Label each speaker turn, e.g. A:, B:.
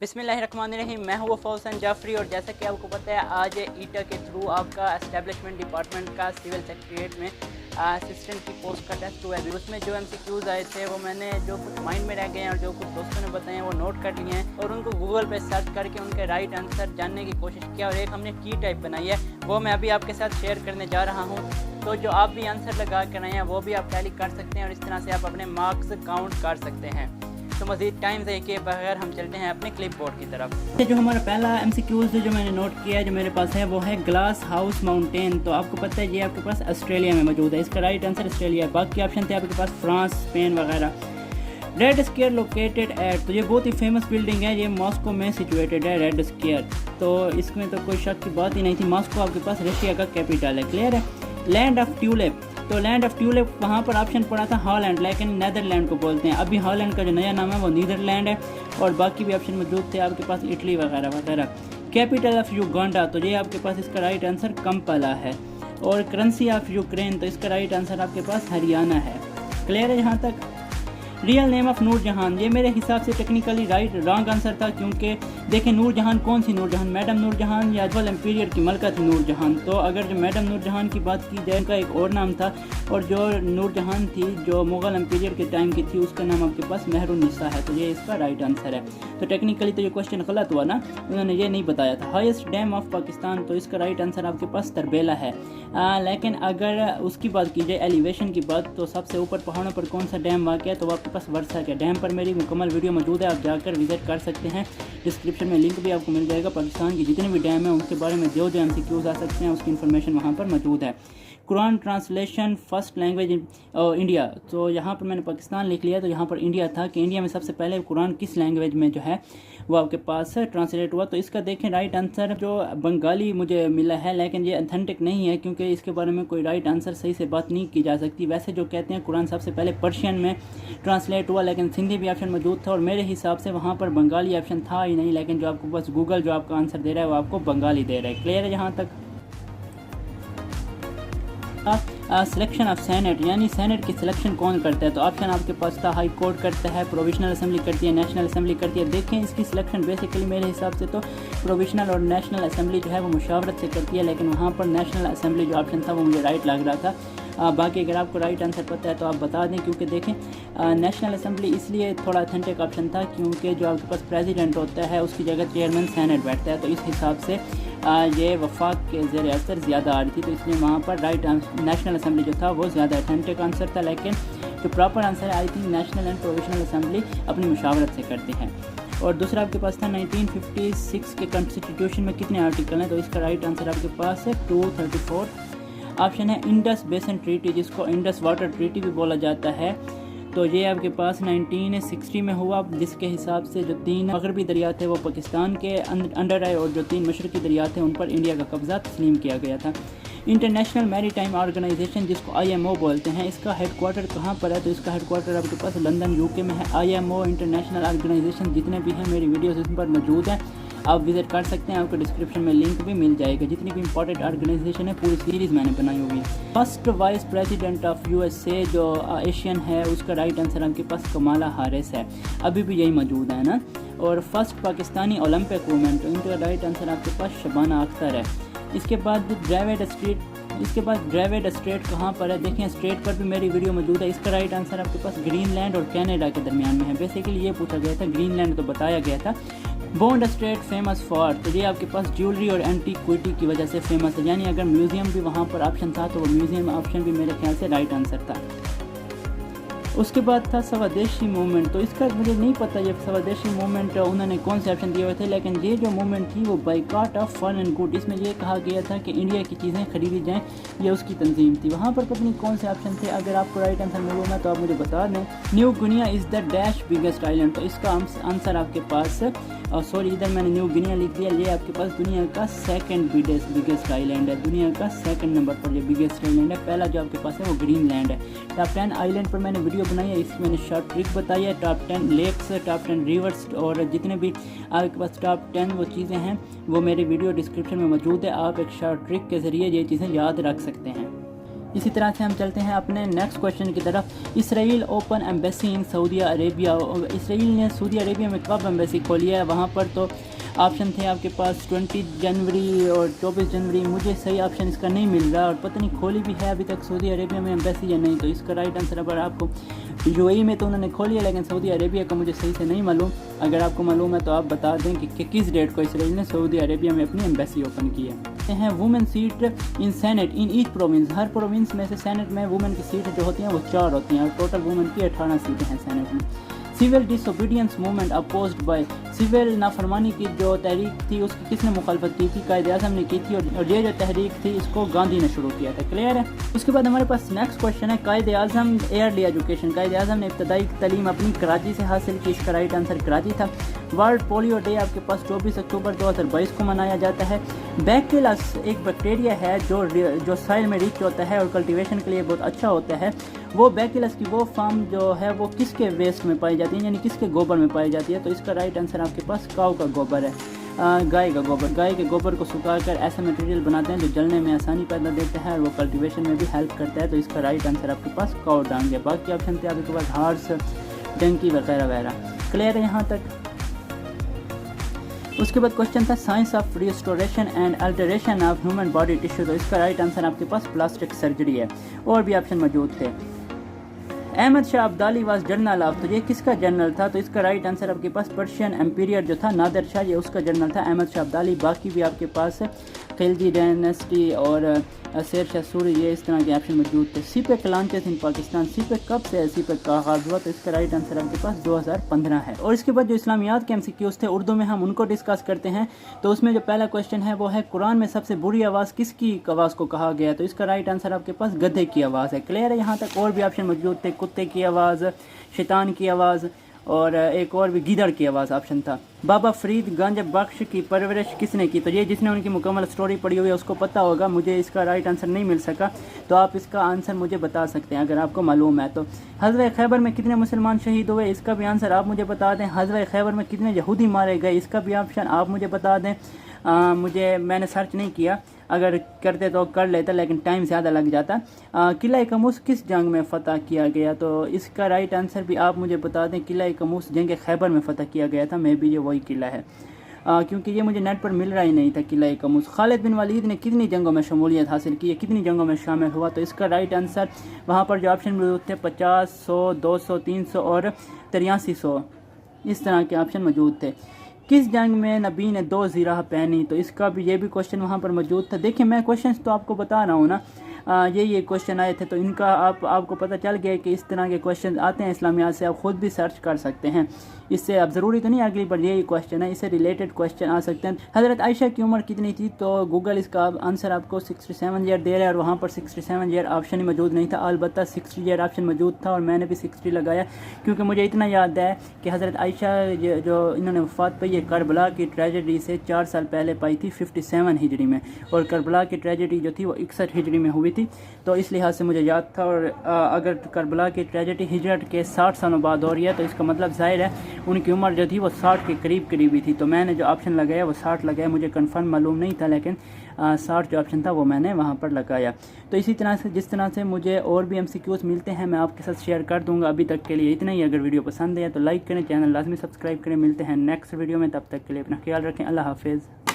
A: बिस्मिल्लाहिर्रहमानिर्रहीम। मैं हूँ फौजन जाफरी और जैसा कि आपको पता है आज ईटा के थ्रू आपका एस्टेब्लिशमेंट डिपार्टमेंट का सिविल सेक्रेटरीट में असिस्टेंट की पोस्ट का टेस्ट हुआ है। उसमें जो MCQs आए थे वो मैंने जो कुछ माइंड में रह गए हैं और जो कुछ दोस्तों ने बताए हैं वो नोट कर लिए हैं और उनको गूगल पे सर्च करके उनके राइट आंसर जानने की कोशिश किया और एक हमने की टाइप बनाई है वो मैं अभी आपके साथ शेयर करने जा रहा हूँ। तो जो आप भी आंसर लगा कर आए हैं वो भी आप टैली कर सकते हैं और इस तरह से आप अपने मार्क्स काउंट कर सकते हैं। तो मज़ीद टाइम से के बगैर हम चलते हैं अपने क्लिप बोर्ड की तरफ। जो हमारा पहला MCQs जो मैंने नोट किया है जो मेरे पास है वो है ग्लास हाउस माउंटेन। तो आपको पता है ये आपके पास ऑस्ट्रेलिया में मौजूद है, इसका राइट आंसर ऑस्ट्रेलिया है। बाकी ऑप्शन थे आपके पास फ्रांस, स्पेन वगैरह। रेड स्क्वायर लोकेटेड एट, तो ये बहुत ही फेमस बिल्डिंग है, ये मॉस्को में सिचुएटेड है रेड स्क्वायर। तो इसमें तो कोई शक की बात ही नहीं थी, मॉस्को आपके पास रशिया का कैपिटल है। क्लियर है। लैंड ऑफ ट्यूलिप, तो लैंड ऑफ ट्यूलिप वहाँ पर ऑप्शन पड़ा था हॉलैंड, लेकिन नेदरलैंड को बोलते हैं। अभी हॉलैंड का जो नया नाम है वो नीदरलैंड है और बाकी भी ऑप्शन मौजूद थे आपके पास इटली वगैरह वगैरह। कैपिटल ऑफ युगांडा, तो ये आपके पास इसका राइट आंसर कंपाला है। और करेंसी ऑफ यूक्रेन, तो इसका राइट आंसर आपके पास हरियाणा है। क्लियर है यहाँ तक। रियल नेम ऑफ नूर जहान, ये मेरे हिसाब से टेक्निकली राइट रॉन्ग आंसर था, क्योंकि देखें नूर जहान कौन सी नूर जहान, मैडम नूर जहान या अजवल एम्पीरियर की मलका थी नूर जहान। तो अगर जो मैडम नूर जहान की बात की जाए उनका एक और नाम था और जो नूर जहान थी जो मुग़ल एम्पीरियर के टाइम की थी उसका नाम आपके पास मेहरुन्निसा है। तो ये इसका राइट आंसर है। तो टेक्निकली तो ये क्वेश्चन गलत हुआ ना, उन्होंने ये नहीं बताया था। हाईएस्ट डैम ऑफ पाकिस्तान, तो इसका राइट आंसर आपके पास तरबेला है। लेकिन अगर उसकी बात की जाए एलिवेशन की बात, तो सबसे ऊपर पहाड़ों पर कौन सा डैम वाक़ है, तो आपके पास वर्षा के डैम पर मेरी मुकम्मल वीडियो मौजूद है, आप जाकर विजिट कर सकते हैं। डिस्क्रिप्शन में लिंक भी आपको मिल जाएगा। पाकिस्तान की जितने भी डैम हैं उनके बारे में जो MCQs आ सकते हैं उसकी इन्फॉर्मेशन वहाँ पर मौजूद है। Quran translation first language India, तो यहाँ पर मैंने पाकिस्तान लिख लिया, तो यहाँ पर इंडिया था कि इंडिया में सबसे पहले कुरान किस लैंग्वेज में जो है वो आपके पास ट्रांसलेट हुआ। तो इसका देखें राइट आंसर जो बंगाली मुझे मिला है, लेकिन ये ऑथेंटिक नहीं है क्योंकि इसके बारे में कोई राइट आंसर सही से बात नहीं की जा सकती। वैसे जो कहते हैं कुरान सबसे पहले पर्शियन में ट्रांसलेट हुआ, लेकिन सिंधी भी ऑप्शन मौजूद था और मेरे हिसाब से वहाँ पर बंगाली ऑप्शन था ही नहीं, लेकिन जो आपको बस गूगल जो आपका आंसर दे रहा है वो आपको बंगाली दे रहा है। क्लियर है यहाँ तक। सिलेक्शन ऑफ सेनेट, यानी सेनेट की सिलेक्शन कौन करता है, तो ऑप्शन आपके पास था हाई कोर्ट करता है, प्रोविजनल असेंबली करती है, नेशनल असेंबली करती है। देखें इसकी सिलेक्शन बेसिकली मेरे हिसाब से तो प्रोविजनल और नेशनल असेंबली जो है वो मुशावरत से करती है, लेकिन वहाँ पर नेशनल असेंबली जो ऑप्शन था वो मुझे राइट लग रहा था। बाकी अगर आपको राइट आंसर पता है तो आप बता दें, क्योंकि देखें नेशनल असेंबली इसलिए थोड़ा ऑथेंटिक ऑप्शन था क्योंकि जो आपके पास प्रेसिडेंट होता है उसकी जगह चेयरमैन सेनेट बैठता है, तो इस हिसाब से ये वफाक के ज़ेर असर ज़्यादा आ रही थी, तो इसलिए वहाँ पर राइट नेशनल असेंबली जो था वो ज़्यादा ऑथेंटिक आंसर था। लेकिन जो प्रॉपर आंसर है I think national and provisional assembly अपनी मुशावरत से करती है। और दूसरा आपके पास था 1956 के कॉन्स्टिट्यूशन में कितने आर्टिकल हैं, तो इसका राइट आंसर आपके पास है 234। ऑप्शन है इंडस बेसन ट्रीटी, जिसको इंडस वाटर ट्रीटी भी बोला जाता है, तो ये आपके पास 1960 में हुआ, जिसके हिसाब से जो 3 मगरबी दरिया थे वो पाकिस्तान के अंडर आए और जो 3 मशरकी दरिया थे उन पर इंडिया का कब्ज़ा तस्लीम किया गया था। इंटरनेशनल मैरीटाइम ऑर्गेनाइजेशन जिसको IMO बोलते हैं, इसका हेडक्वार्टर कहाँ पर है, तो इसका हेडक्वार्टर आपके पास लंदन UK में है। IMO इंटरनेशनल ऑर्गेनाइजेशन जितने भी हैं मेरी वीडियोस इस पर मौजूद हैं, आप विजिट कर सकते हैं, आपको डिस्क्रिप्शन में लिंक भी मिल जाएगा। जितनी भी इंपॉर्टेंट ऑर्गेनाइजेशन है पूरी सीरीज़ मैंने बनाई हुई है। First vice president of USA जो एशियन है उसका राइट आंसर आपके पास कमाला हारिस है, अभी भी यही मौजूद है ना। और फर्स्ट पाकिस्तानी ओलंपिक वूमेन, तो इनका राइट आंसर आपके पास शबाना अख्तर है। इसके बाद ड्रेविड स्ट्रेट कहाँ पर है, देखें स्ट्रेट पर भी मेरी वीडियो मौजूद है। इसका राइट आंसर आपके पास ग्रीनलैंड और कनाडा के दरमियान में है। बेसिकली ये पूछा गया था, ग्रीनलैंड तो बताया गया था। बॉन्ड स्ट्रेट फेमस फॉर, तो ये आपके पास ज्वेलरी और एंटीक्विटी की वजह से फेमस है, यानी अगर म्यूज़ियम भी वहाँ पर ऑप्शन था तो वो म्यूज़ियम ऑप्शन भी मेरे ख्याल से राइट आंसर था। उसके बाद था स्वदेशी मूवमेंट, तो इसका मुझे नहीं पता ये स्वदेशी मूवमेंट उन्होंने कौन से ऑप्शन दिए हुए थे, लेकिन ये जो मूवमेंट थी वो boycott of foreign and good, इसमें ये कहा गया था कि इंडिया की चीज़ें खरीदी जाएं, ये उसकी तंजीम थी। वहाँ पर पता नहीं कौन से ऑप्शन थे, अगर आपको राइट आंसर मालूम है तो आप मुझे बता दें। New Guinea is the dash biggest island, तो इसका आंसर आपके पास सॉरी इधर मैंने न्यू गिनिया लिख दिया, ये आपके पास दुनिया का सेकंड बिगेस्ट आइलैंड है, दुनिया का सेकंड नंबर पर ये बिगेस्ट आइलैंड है। पहला जो आपके पास है वो ग्रीनलैंड है। टॉप 10 आइलैंड पर मैंने वीडियो बनाई है, इसकी मैंने शॉर्ट ट्रिक बताई है। टॉप 10 लेक्स, टॉप 10 रिवर्स और जितने भी आपके पास टॉप 10 वो चीज़ें हैं वो मेरी वीडियो डिस्क्रिप्शन में मौजूद है, आप एक शॉर्ट ट्रिक के ज़रिए ये चीज़ें याद रख सकते हैं।
B: इसी तरह से हम चलते हैं अपने नेक्स्ट क्वेश्चन की तरफ। Israel open embassy in Saudi Arabia. Israel ने सऊदी अरेबिया में कब एम्बेसी खोली है? वहाँ पर तो ऑप्शन थे आपके पास 20 जनवरी और 24 जनवरी। मुझे सही ऑप्शन इसका नहीं मिल रहा और पता नहीं खोली भी है अभी तक सऊदी अरेबिया में एम्बेसी या नहीं। तो इसका राइट आंसर अगर आपको यूएई में तो उन्होंने खोली है, लेकिन सऊदी अरेबिया का मुझे सही से नहीं मालूम। अगर आपको मालूम है तो आप बता दें कि किस डेट को इसराइल ने सऊदी अरेबिया में अपनी एम्बेसी ओपन की है। Women seat in senate in each province. Her province में से सेनेट में वुमेन की सीट जो होती हैं वो 4 होती हैं और टोटल वुमेन की 18 सीटें हैं सेनेट में। Civil disobedience movement opposed by. Civil नाफरमानी की जो तहरीक थी उसकी किसने मुखालफत की थी? कायद आज़म ने की थी और ये जो तहरीक थी इसको गांधी ने शुरू किया था। क्लियर है। उसके बाद हमारे पास नेक्स्ट क्वेश्चन है कायद आज़म एयरली एजुकेशन। कायद आज़म ने इब्तदाई तालीम अपनी कराची से हासिल की। इसका राइट आंसर कराची था। वर्ल्ड पोलियो डे आपके पास 24 अक्टूबर 2022 को मनाया जाता है। बैक्टीरियस एक बैक्टीरिया है जो साइल में रिच होता है और कल्टीवेशन के लिए बहुत अच्छा होता है। वो बैक्टीरियस की वो फार्म जो है वो किसके वेस्ट में पाई जाती है, यानी किसके गोबर में पाई जाती है? तो इसका राइट आंसर आपके पास काऊ का गोबर है, गाय का गोबर। गाय के गोबर को सुखाकर ऐसा मटेरियल बनाते हैं जो जलने में आसानी पैदा देता है और वो कल्टीवेशन में भी हेल्प करता है। तो इसका राइट आंसर आपके पास काऊ डांग है। बाकी ऑप्शन थे आपके पास हार्स, डंकी वगैरह वगैरह। क्लियर है यहाँ तक। उसके बाद क्वेश्चन था science of restoration and alteration of human body tissue. तो इसका राइट आंसर आपके पास प्लास्टिक सर्जरी है। और भी ऑप्शन मौजूद थे। Ahmad Shah Abdali was general of. तो ये किसका जनरल था? तो इसका राइट आंसर आपके पास पर्शियन एम्पीरियर जो था नादिर शाह, ये उसका जनरल था अहमद शाह अब्दाली। बाकी भी आपके पास खिलजी डायनेस्टी और शेर शाह सूरी, ये इस तरह के ऑप्शन मौजूद थे। सीपेक लॉन्चेस इन पाकिस्तान। सीपेक कब से है सीपेक का आगाज़ हुआ? तो इसका राइट आंसर आपके पास 2015 है। और इसके बाद जो इस्लामियात के एमसीक्यूज थे उर्दू में हम उनको डिस्कस करते हैं। तो उसमें जो पहला क्वेश्चन है वो है कुरान में सबसे बुरी आवाज़ किसकी आवाज़ को कहा गया? तो इसका राइट आंसर आपके पास गधे की आवाज़ है। क्लियर है यहाँ तक। और भी ऑप्शन मौजूद थे कुत्ते की आवाज़, शैतान की आवाज़ और एक और भी गीदड़ की आवाज़ ऑप्शन था। बाबा फरीद गंज बख्श की परवरिश किसने की? तो ये जिसने उनकी मुकम्मल स्टोरी पढ़ी हुई है उसको पता होगा। मुझे इसका राइट आंसर नहीं मिल सका, तो आप इसका आंसर मुझे बता सकते हैं अगर आपको मालूम है। तो हज़रत खैबर में कितने मुसलमान शहीद हुए? इसका भी आंसर आप मुझे बता दें। हज़रत खैबर में कितने यहूदी मारे गए? इसका भी ऑप्शन आप मुझे बता दें। मैंने सर्च नहीं किया, अगर करते तो कर लेता लेकिन टाइम ज़्यादा लग जाता। किला कमूस किस जंग में फ़तह किया गया? तो इसका राइट आंसर भी आप मुझे बता दें। किला कमूस जंग खैबर में फ़तह किया गया था। मे भी ये वही किला है, क्योंकि ये मुझे नेट पर मिल रहा ही नहीं था किला कमूस। खालिद बिन वलीद ने कितनी जंगों में शमूलियत हासिल की है, कितनी जंगों में शामिल हुआ? तो इसका राइट आंसर वहाँ पर जो ऑप्शन मौजूद थे 50, 100, 200, 300 और 8300, इस तरह के ऑप्शन मौजूद थे। किस जंग में नबी ने 2 ज़िराह पहनी? तो इसका भी ये भी क्वेश्चन वहाँ पर मौजूद था। देखिए मैं क्वेश्चंस तो आपको बता रहा हूँ ना, ये क्वेश्चन आए थे तो इनका आपको पता चल गया कि इस तरह के क्वेश्चन आते हैं इस्लामियात से। आप ख़ुद भी सर्च कर सकते हैं इससे। अब ज़रूरी तो नहीं अगली बार यही क्वेश्चन है, इससे रिलेटेड क्वेश्चन आ सकते हैं। हज़रत आयशा की उम्र कितनी थी? तो गूगल इसका आंसर आपको 67 ईयर दे रहा है और वहाँ पर 67 ईयर ऑप्शन ही मौजूद नहीं था। अलबत्ता 60 ईयर ऑप्शन मौजूद था और मैंने भी 60 लगाया, क्योंकि मुझे इतना याद है कि हज़रत आयशा जो इन्होंने वफ़ात पाई है करबला की ट्रेजेडी से 4 साल पहले पाई थी 57 हिजरी में, और करबला की ट्रेजेडी जो थी वो 61 हिजरी में हुई थी। तो इस लिहाज से मुझे याद था। और अगर करबला की ट्रेजेडी हिजरत के 60 सालों बाद हो रही है तो इसका मतलब ज़ाहिर है उनकी उम्र जो थी वो 60 के करीब ही थी। तो मैंने जो ऑप्शन लगाया वो 60 लगाया। मुझे कंफर्म मालूम नहीं था, लेकिन 60 जो ऑप्शन था वो मैंने वहाँ पर लगाया। तो इसी तरह से जिस तरह से मुझे और भी एमसीक्यूज़ मिलते हैं मैं आपके साथ शेयर कर दूँगा। अभी तक के लिए इतना ही। अगर वीडियो पसंद है तो लाइक करें, चैनल लाजमी सब्सक्राइब करें। मिलते हैं नेक्स्ट वीडियो में, तब तक के लिए अपना ख्याल रखें। अल्लाह हाफिज़।